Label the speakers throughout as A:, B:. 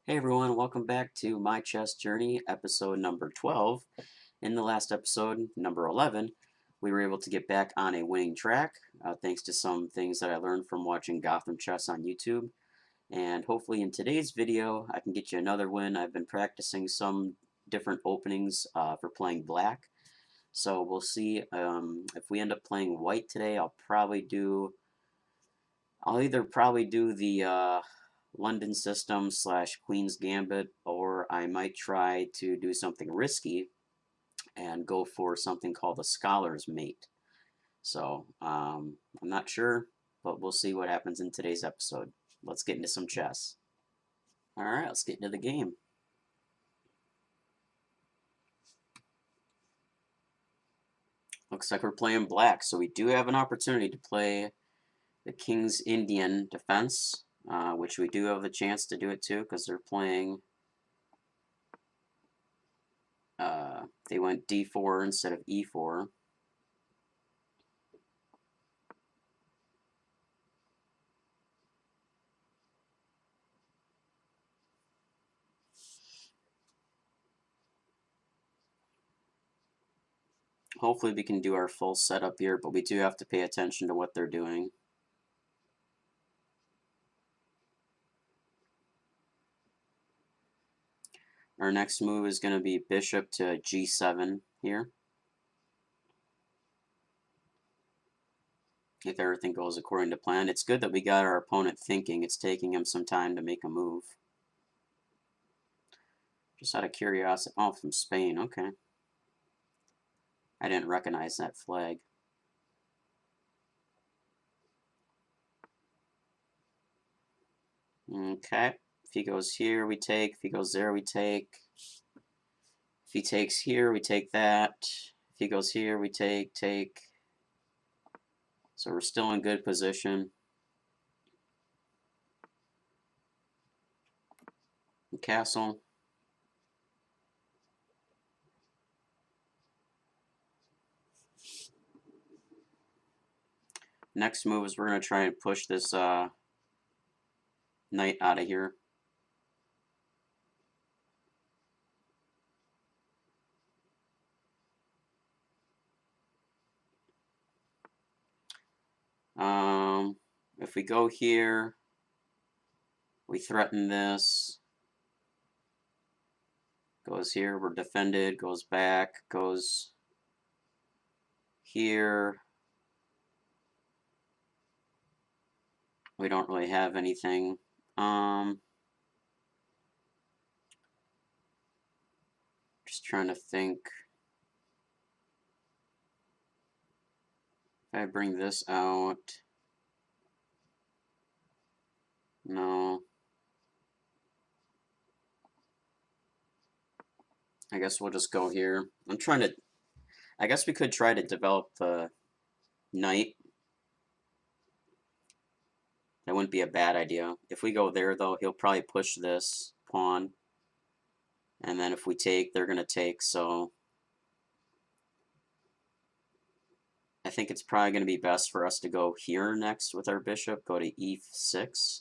A: Hey everyone, welcome back to My Chess Journey, episode number 12. In the last episode, number 11, we were able to get back on a winning track thanks to some things that I learned from watching Gotham Chess on YouTube. And hopefully in today's video, I can get you another win. I've been practicing some different openings for playing black. So we'll see if we end up playing white today. I'll either probably do the London System slash Queen's Gambit, or I might try to do something risky and go for something called the Scholar's Mate. So I'm not sure, but we'll see what happens in today's episode. Let's get into some chess. All right, let's get into the game. Looks like we're playing black, so we do have an opportunity to play the King's Indian defense, which we do have the chance to do it too, because they're playing. They went d4 instead of e4. Hopefully we can do our full setup here, but we do have to pay attention to what they're doing. Our next move is going to be bishop to g7 here. If everything goes according to plan. It's good that we got our opponent thinking. It's taking him some time to make a move. Just out of curiosity. Oh, from Spain. Okay. I didn't recognize that flag. Okay. If he goes here, we take. If he goes there, we take. If he takes here, we take that. If he goes here, we take. So we're still in good position. Castle. Next move is we're going to try and push this knight out of here. If we go here, we threaten this. Goes here, we're defended, goes back, goes here. We don't really have anything. Just trying to think. If I bring this out, no. I guess we'll just go here. I guess we could try to develop the knight. That wouldn't be a bad idea. If we go there, though, he'll probably push this pawn. And then if we take, they're going to take, so I think it's probably going to be best for us to go here next with our bishop, go to e6.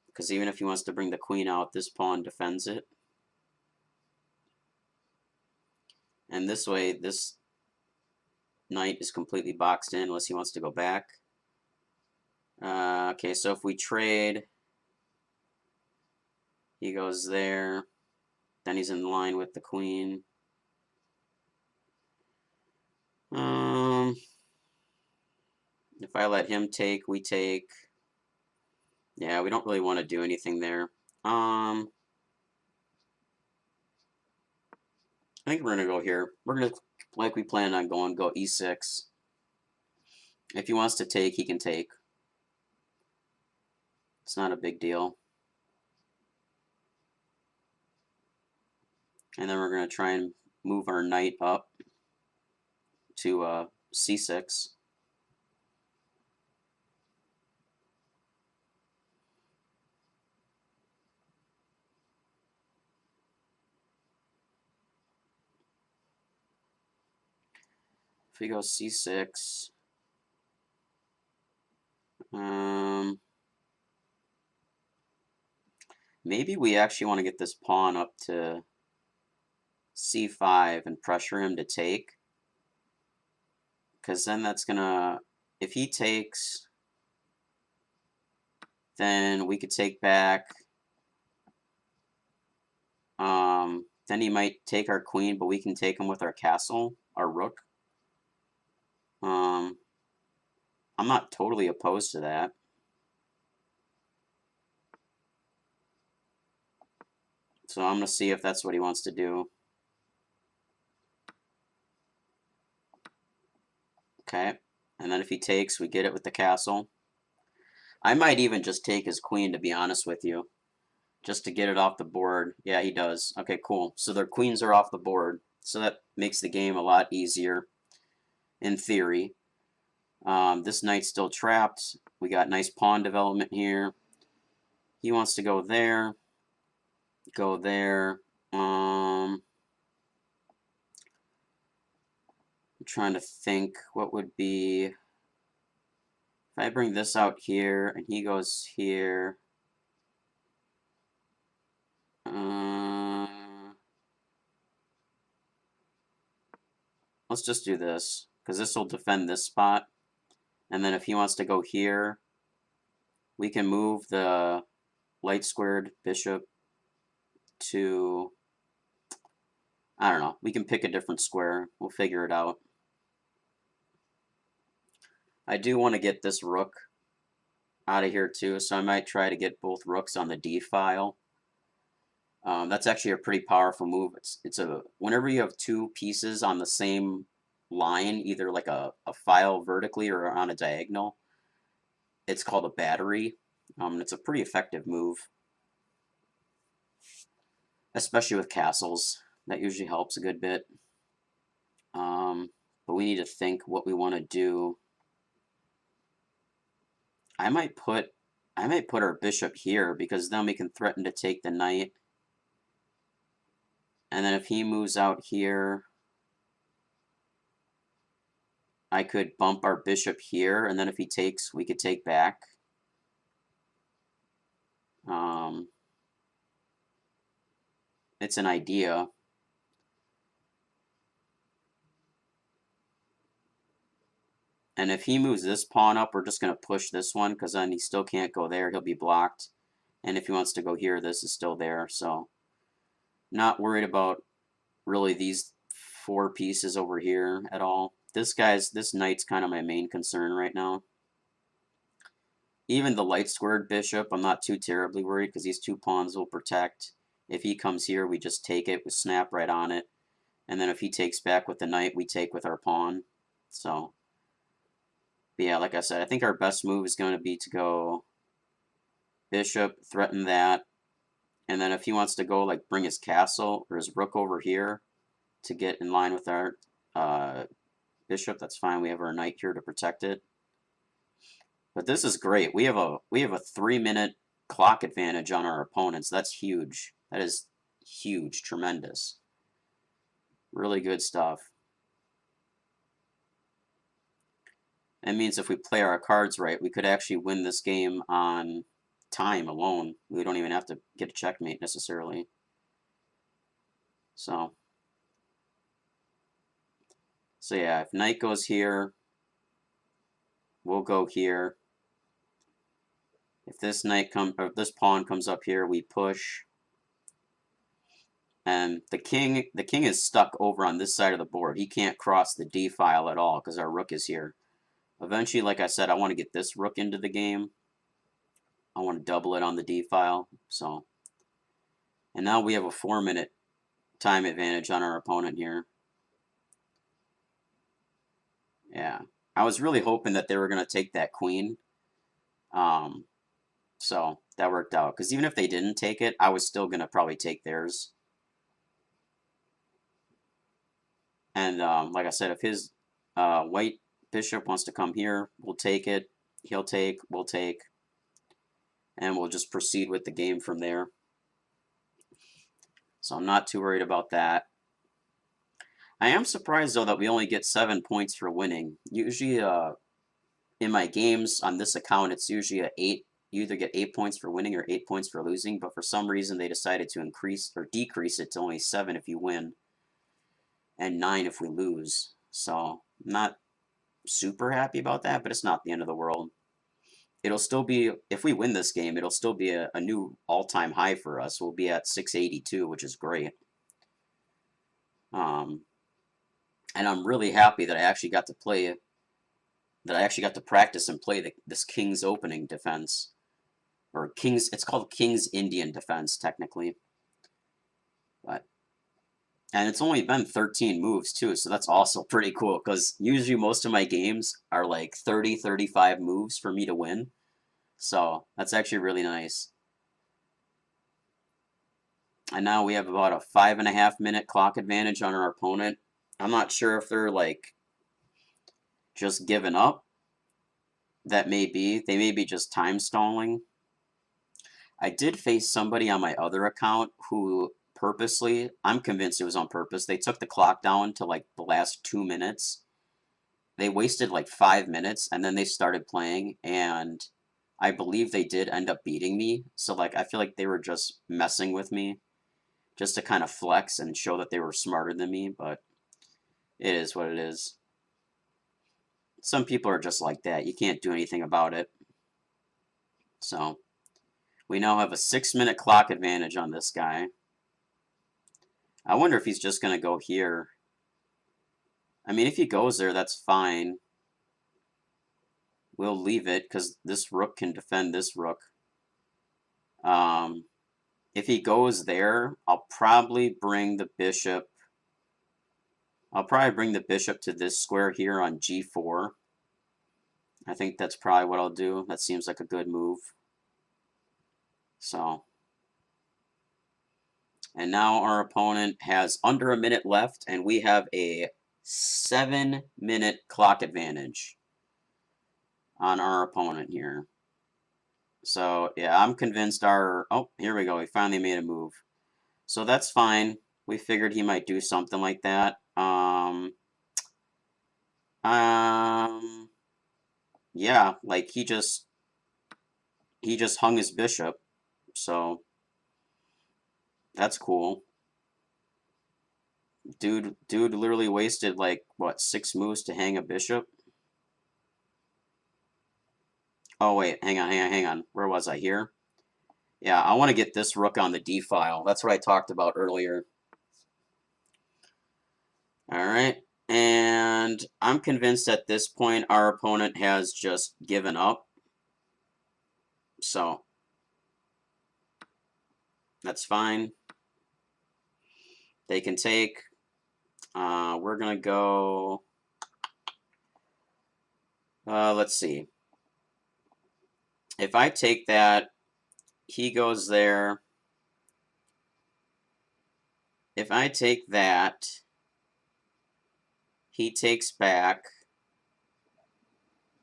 A: Because even if he wants to bring the queen out, this pawn defends it. And this way, this knight is completely boxed in unless he wants to go back. Okay, so if we trade, he goes there. Then he's in line with the queen. If I let him take, we take. Yeah, we don't really want to do anything there. I think we're gonna go here. We're gonna, like we planned on going, go e6. If he wants to take, he can take. It's not a big deal. And then we're gonna try and move our knight up to c6. If we go c6, Maybe we actually want to get this pawn up to c5 and pressure him to take. Because then that's going to... If he takes, then we could take back. Then he might take our queen, but we can take him with our castle, our rook. I'm not totally opposed to that. So I'm going to see if that's what he wants to do. Okay. And then if he takes, we get it with the castle. I might even just take his queen, to be honest with you. Just to get it off the board. Yeah, he does. Okay, cool. So their queens are off the board. So that makes the game a lot easier, in theory. This knight's still trapped. We got nice pawn development here. He wants to go there. Go there. I'm trying to think what would be... If I bring this out here and he goes here... let's just do this, because this will defend this spot. And then if he wants to go here, we can move the light squared bishop to... I don't know. We can pick a different square. We'll figure it out. I do want to get this rook out of here too, so I might try to get both rooks on the d file. That's actually a pretty powerful move. It's a whenever you have two pieces on the same line, either like a file vertically or on a diagonal, it's called a battery. It's a pretty effective move, especially with castles. That usually helps a good bit. But we need to think what we want to do. I might put our bishop here, because then we can threaten to take the knight. And then if he moves out here, I could bump our bishop here, and then if he takes, we could take back. It's an idea. And if he moves this pawn up, we're just going to push this one, because then he still can't go there. He'll be blocked. And if he wants to go here, this is still there. So not worried about really these four pieces over here at all. This knight's kind of my main concern right now. Even the light squared bishop, I'm not too terribly worried, because these two pawns will protect. If he comes here, we just take it, we snap right on it. And then if he takes back with the knight, we take with our pawn. So, but yeah, like I said, I think our best move is going to be to go bishop, threaten that. And then if he wants to go, like, bring his castle or his rook over here to get in line with our bishop, that's fine. We have our knight here to protect it. But this is great. We have a 3-minute clock advantage on our opponents. That's huge. That is huge, tremendous. Really good stuff. That means if we play our cards right, we could actually win this game on time alone. We don't even have to get a checkmate necessarily. So yeah, if knight goes here, we'll go here. If this this pawn comes up here, we push. And the king is stuck over on this side of the board. He can't cross the d file at all because our rook is here. Eventually, like I said, I want to get this rook into the game. I want to double it on the d file. So, and now we have a 4-minute time advantage on our opponent here. Yeah, I was really hoping that they were going to take that queen. So that worked out, because even if they didn't take it, I was still going to probably take theirs. And like I said, if his white bishop wants to come here, we'll take it. He'll take, we'll take. And we'll just proceed with the game from there. So I'm not too worried about that. I am surprised, though, that we only get 7 points for winning. Usually, in my games on this account, it's usually a 8, you either get 8 points for winning or 8 points for losing, but for some reason they decided to increase or decrease it to only 7 if you win and 9 if we lose. So I'm not super happy about that, but it's not the end of the world. It'll still be, if we win this game, it'll still be a new all-time high for us. We'll be at 682, which is great. And I'm really happy that I actually got to play, that I actually got to practice and play this King's opening defense. Or King's, it's called King's Indian defense, technically. But, and it's only been 13 moves, too, so that's also pretty cool, because usually most of my games are like 30, 35 moves for me to win. So that's actually really nice. And now we have about a 5.5 minute clock advantage on our opponent. I'm not sure if they're like just giving up. That may be. They may be just time stalling. I did face somebody on my other account who purposely, I'm convinced it was on purpose, they took the clock down to like the last 2 minutes. They wasted like 5 minutes and then they started playing, and I believe they did end up beating me. So like I feel like they were just messing with me just to kind of flex and show that they were smarter than me, but it is what it is. Some people are just like that. You can't do anything about it. So we now have a 6-minute clock advantage on this guy. I wonder if he's just going to go here. I mean, if he goes there, that's fine. We'll leave it because this rook can defend this rook. If he goes there, I'll probably bring the bishop. I'll probably bring the bishop to this square here on g4. I think that's probably what I'll do. That seems like a good move. So, and now our opponent has under a minute left, and we have a 7-minute clock advantage on our opponent here. So, yeah, I'm convinced our... Oh, here we go. He finally made a move. So that's fine. We figured he might do something like that. Yeah, like he just hung his bishop. So that's cool. Dude literally wasted like what, 6 moves to hang a bishop? Oh wait, hang on. Where was I here? Yeah, I want to get this rook on the d file. That's what I talked about earlier. All right. And I'm convinced at this point our opponent has just given up. So that's fine. They can take. We're going to go. Let's see. If I take that, he goes there. If I take that, he takes back.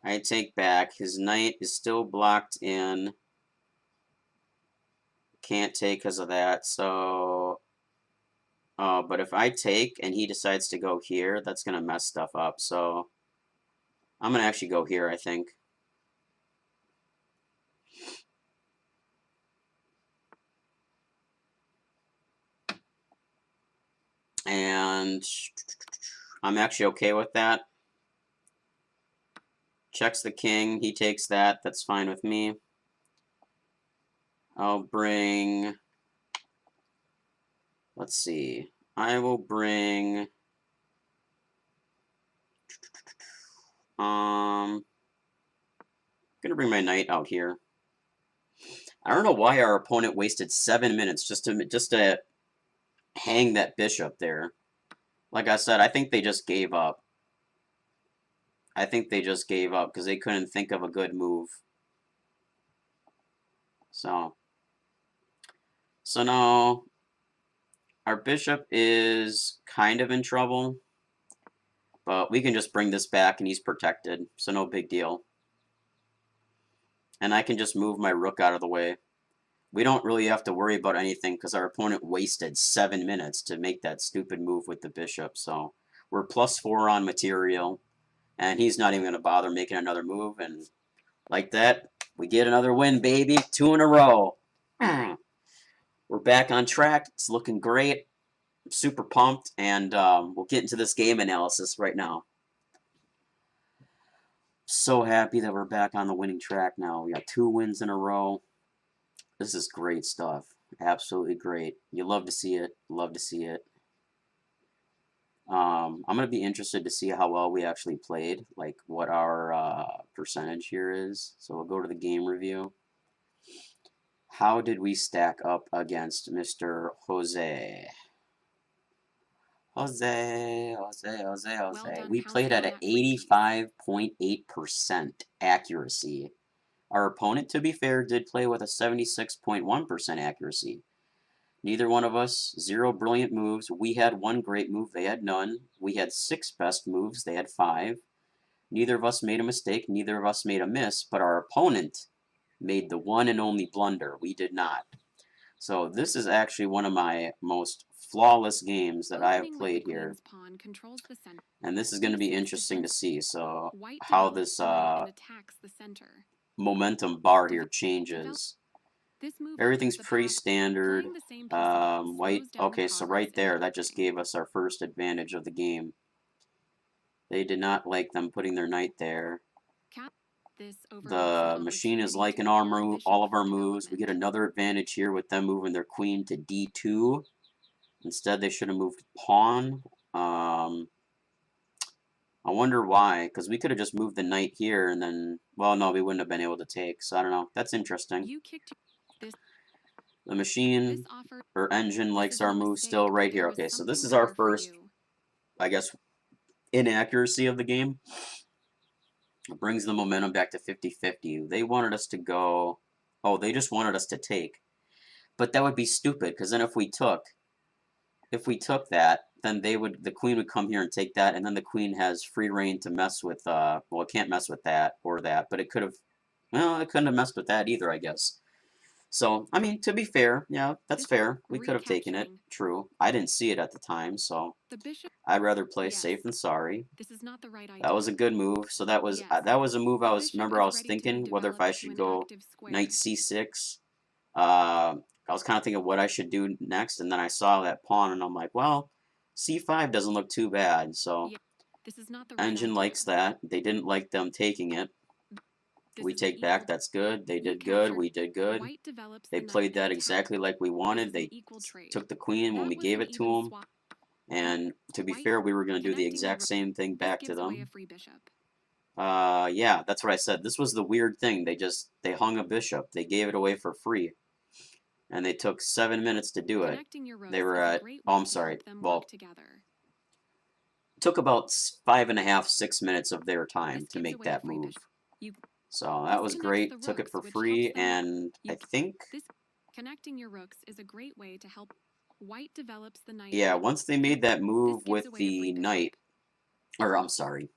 A: I take back. His knight is still blocked in. Can't take because of that. So, but if I take and he decides to go here, that's going to mess stuff up. So I'm going to actually go here, I think. And I'm actually okay with that. Checks the king. He takes that. That's fine with me. I'll bring... Let's see. I will bring... I'm gonna bring my knight out here. I don't know why our opponent wasted 7 minutes just to hang that bishop there. Like I said, I think they just gave up. I think they just gave up because they couldn't think of a good move. So now our bishop is kind of in trouble, but we can just bring this back and he's protected, so no big deal. And I can just move my rook out of the way. We don't really have to worry about anything because our opponent wasted 7 minutes to make that stupid move with the bishop. So we're +4 on material, and he's not even going to bother making another move. And like that, We get another win, baby. 2 in a row. We're back on track. It's looking great. I'm super pumped, and we'll get into this game analysis right now. So happy that we're back on the winning track now. We got 2 wins in a row. This is great stuff. Absolutely great. You love to see it. Love to see it. I'm going to be interested to see how well we actually played, like what our percentage here is. So we'll go to the game review. How did we stack up against Mr. Jose? Jose. We played at an 85.8% accuracy. Our opponent, to be fair, did play with a 76.1% accuracy. Neither one of us, 0 brilliant moves. We had 1 great move, they had none. We had 6 best moves, they had 5. Neither of us made a mistake, neither of us made a miss, but our opponent made the one and only blunder. We did not. So this is actually one of my most flawless games that I have played here. And this is going to be interesting to see. So how this momentum bar here changes. Everything's pretty standard. White, okay, so right there, that just gave us our first advantage of the game. They did not like them putting their knight there. The machine is liking all of our moves. We get another advantage here with them moving their queen to d2. Instead, they should have moved pawn. I wonder why, because we could have just moved the knight here and then, well, no, we wouldn't have been able to take. So I don't know. That's interesting. The machine or engine likes our move still right here. Okay, so this is our first, I guess, inaccuracy of the game. It brings the momentum back to 50-50. They wanted us to go, oh, they just wanted us to take. But that would be stupid, because then if we took that, then the queen would come here and take that, and then the queen has free reign to mess with, well, it can't mess with that or that, but it could have, well, it couldn't have messed with that either, I guess. So, I mean, to be fair, yeah, that's fair. We could have taken it, true. I didn't see it at the time, so I'd rather play safe than sorry. That was a good move. So that was a move I was thinking whether if I should go knight c6. I was kind of thinking what I should do next, and then I saw that pawn, and I'm like, well, c5 doesn't look too bad. So engine likes that. They didn't like them taking it. We take back, that's good. They did good, we did good. They played that exactly like we wanted. They took the queen when we gave it to them. And to be fair, we were going to do the exact same thing back to them. Yeah, that's what I said. This was the weird thing. They hung a bishop. They gave it away for free. And they took 7 minutes to do it. They were at, oh, I'm sorry. Well, it took about 5.5, 6 minutes of their time to make that move. So that was great. Took it for free, and I think connecting your rooks is a great way to help white develops the knight. Yeah, once they made that move with the knight, or I'm sorry,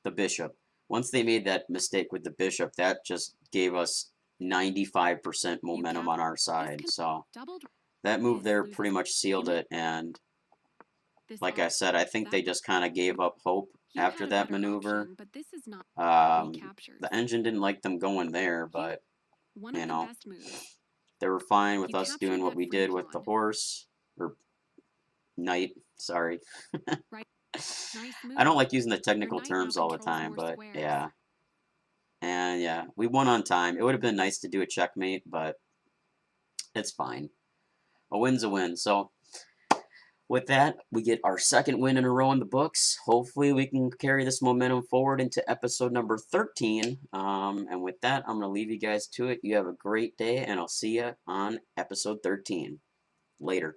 A: the bishop. Once they made that mistake with the bishop, that just gave us 95% momentum on our side. So that move there pretty much sealed it, and like I said, I think they just kind of gave up hope after that maneuver. The engine didn't like them going there, but, you know, they were fine with us doing what we did with the horse, or knight, sorry. I don't like using the technical terms all the time, but yeah. And yeah, we won on time. It would have been nice to do a checkmate, but it's fine. A win's a win. So with that, we get our second win in a row in the books. Hopefully we can carry this momentum forward into episode number 13. And with that, I'm going to leave you guys to it. You have a great day, and I'll see you on episode 13. Later.